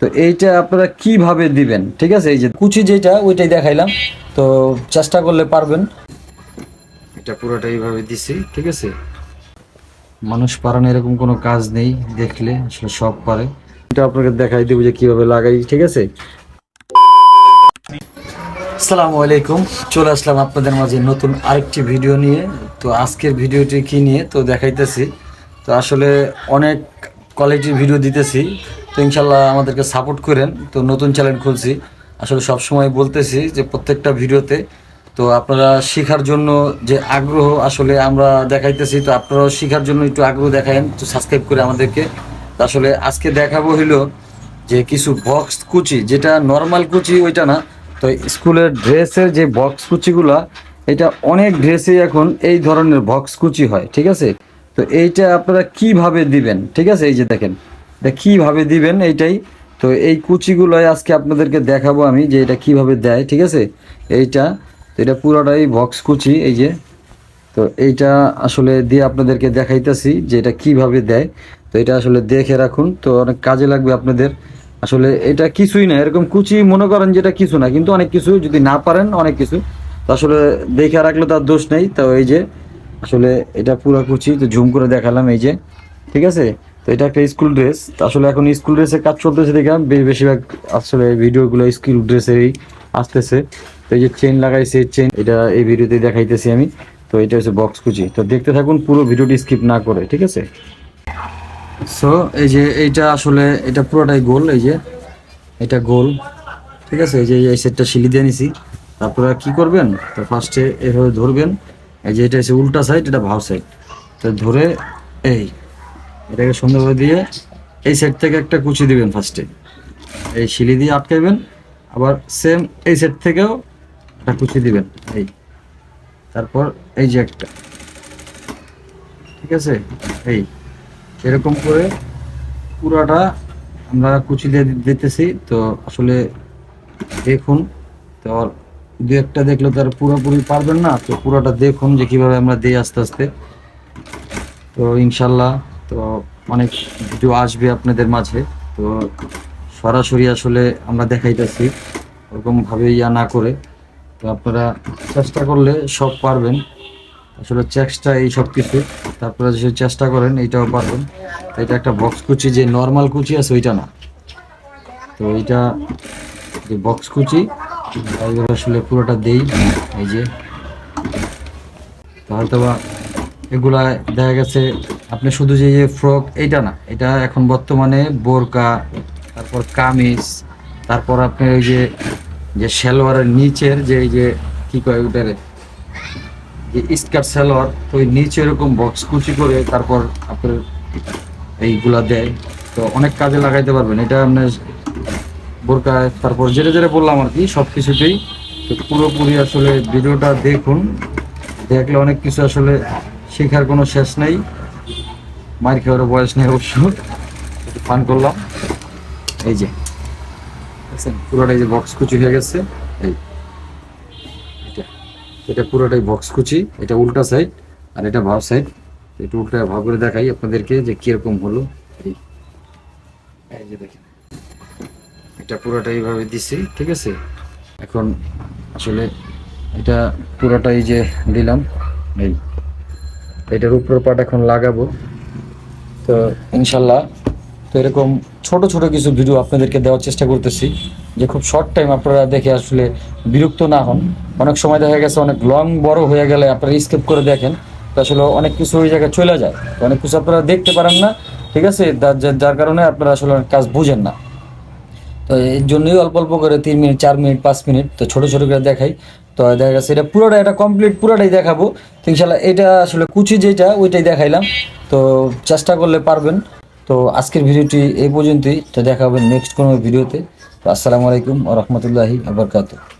তো এইটা আপনারা কিভাবে দিবেন, ঠিক আছে? এই যে কুচি যেটা ওইটাই দেখাইলাম, তো চেষ্টা করলে পারবেন। এটা পুরোটা এইভাবে দিছি, ঠিক আছে? মানুষ পারানো এরকম কোনো কাজ নেই, দেখলে আসলে সব পারে। এটা আপনাকে দেখাই দেবো যে কিভাবে লাগাই, ঠিক আছে? আসসালামু আলাইকুম, চলে আসলাম আপনাদের মাঝে নতুন আরেকটি ভিডিও নিয়ে। তো আজকের ভিডিওটি কি নিয়ে তো দেখাইতেছি। তো আসলে অনেক কোয়ালিটির ভিডিও দিতেছি, তো ইনশাল্লাহ আমাদেরকে সাপোর্ট করেন। তো নতুন চ্যানেল খুলছি, আসলে সব সময় বলতেছি যে প্রত্যেকটা ভিডিওতে তো আপনারা শেখার জন্য যে আগ্রহ আসলে আমরা দেখাইতেছি, তো আপনারাও শেখার জন্য একটু আগ্রহ দেখায়েন, তো সাবস্ক্রাইব করে আমাদেরকে। তো আসলে আজকে দেখাবো হইলো যে কিছু বক্স কুচি, যেটা নর্মাল কুচি ওইটা না, তো স্কুলের ড্রেসের যে বক্স কুচিগুলা, এটা অনেক ড্রেসে এখন এই ধরনের বক্স কুচি হয়, ঠিক আছে? তো এইটা আপনারা কিভাবে দিবেন, ঠিক আছে? এই যে দেখেন এটা কিভাবে দিবেন এইটাই। তো এই কুচিগুলোই আজকে আপনাদেরকে দেখাবো আমি যে এটা কিভাবে দেয়, ঠিক আছে? এইটা, তো এটা পুরোটাই বক্স কুচি, এই যে। তো এইটা আসলে দিয়ে আপনাদেরকে দেখাইতেছি যে এটা কিভাবে দেয়। তো এটা আসলে দেখে রাখুন, তো অনেক কাজে লাগবে আপনাদের। আসলে এটা কিছুই না, এরকম কুচি মনে করেন যেটা কিছু না, কিন্তু অনেক কিছু, যদি না পারেন অনেক কিছু। তো আসলে দেখে রাখলে তার দোষ নেই। তো এই যে আসলে এটা পুরো কুচি, তো জুম করে দেখালাম, এই যে, ঠিক আছে? তো এটা একটা স্কুল ড্রেস। তো আসলে এখন স্কুল ড্রেসের কাজ চলতেছে দেখে বেশিরভাগ আসলে ভিডিওগুলো স্কুল ড্রেসেরই আসতেছে। তো এই যে চেন লাগাইছে, চেন, এটা এই ভিডিওতে দেখাইতেছি আমি। তো এটা হচ্ছে বক্স কুচি, তো দেখতে থাকুন পুরো ভিডিওটি স্কিপ না করে, ঠিক আছে? সো এই যে এইটা আসলে এটা পুরোটাই গোল, এই যে এটা গোল, ঠিক আছে? এই যে এই সেটটা শিলি দিয়ে নিছি। তারপরে কি করবেন, তো ফার্স্টে এভাবে ধরবেন। এই যে এটা হচ্ছে উল্টা সাইড, এটা ভাও সাইড। তো ধরে এই এটাকে সুন্দরভাবে দিয়ে এই সাইড থেকে একটা কুচি দিবেন ফার্স্টে, এই শিলি দিয়ে আটকাইবেন। আবার সেম এই সাইড থেকেও একটা কুচি দিবেন, এই। তারপর এই যে একটা, ঠিক আছে? এই এরকম করে পুরাটা আমরা কুচি দিয়ে দিতেছি। তো আসলে দেখুন, তো দু একটা দেখলে তো আর পুরোপুরি পারবেন না, তো পুরোটা দেখুন যে কিভাবে আমরা দিই আস্তে আস্তে। তো ইনশাল্লাহ তো অনেক ভিডিও আসবে আপনাদের মাঝে। তো সরাসরি আসলে আমরা দেখাইতেছি, ওরকমভাবে ইয়া না করে। তো আপনারা চেষ্টা করলে সব পারবেন, আসলে চেষ্টা এই সব কিছু। তারপরে যদি চেষ্টা করেন এইটাও পারবেন। তো এটা একটা বক্স কুচি, যে নর্মাল কুচি আছে ওইটা না। তো এইটা যে বক্স কুচি, এইভাবে আসলে পুরোটা দেই, এই যে। তো হয়তো বা এগুলা দেখা গেছে আপনি শুধু যে ফ্রক এইটা না, এটা এখন বর্তমানে বোরকা, তারপর কামিজ, তারপর আপনি ওই যে যে সালোয়ারের নিচের যে এই যে কি কয় ওটারে, যে স্কার্ট সালোয়ার, তো ওই নিচে এরকম বক্স কুচি করে তারপর আপনার এইগুলা দেয়। তো অনেক কাজে লাগাইতে পারবেন এটা আপনার বোরকা, তারপর যেটা যেটা বললাম আর কি সব কিছুতেই। তো পুরোপুরি আসলে ভিডিওটা দেখুন, দেখলে অনেক কিছু আসলে শেখার কোনো শেষ নেই। মার খাওয়ার বয়স নেই অবশ্য, একটু ফান করলাম। এই যে দেখছেন পুরোটাই যে বক্স কুচি হয়ে গেছে, এই এটা, এটা পুরোটাই বক্স কুচি। এটা উল্টা সাইড আর এটা ভাব সাইড। একটু উল্টা ভাব করে দেখাই আপনাদেরকে যে কিরকম হলো। এই এই যে দেখেন এটা পুরোটাই এইভাবে দিছি, ঠিক আছে? এখন আসলে এটা পুরোটাই যে দিলাম, এই এটার উপর পাট এখন লাগাবো। তো ইনশাল্লাহ তো এরকম ছোট ছোট কিছু ভিডিও আপনাদেরকে দেওয়ার চেষ্টা করতেছি, যে খুব শর্ট টাইম আপনারা দেখে আসলে বিরক্ত না হন। অনেক সময় দেখা গেছে অনেক লং বড় হয়ে গেলে আপনারা স্কিপ করে দেখেন, তো আসলে অনেক কিছু ওই জায়গায় চলে যায়, তো অনেক কিছু আপনারা দেখতে পারেন না, ঠিক আছে? যার কারণে আপনারা আসলে অনেক কাজ বুঝেন না। তো এর জন্যই অল্প অল্প করে 3 মিনিট, 4 মিনিট, 5 মিনিট তো ছোটো ছোটো করে দেখাই। তো দেখা গেছে এটা পুরোটা, এটা কমপ্লিট পুরোটাই দেখাবো। তো ইনশাল্লাহ এটা আসলে কুচি যেটা ওইটাই দেখাইলাম, তো চেষ্টা করলে পারবেন। তো আজকের ভিডিওটি এই পর্যন্তই, তো দেখা হবে নেক্সট কোনো ভিডিওতে। তো আসসালামু আলাইকুম ওয়া রাহমাতুল্লাহি ওয়া বারাকাতুহু।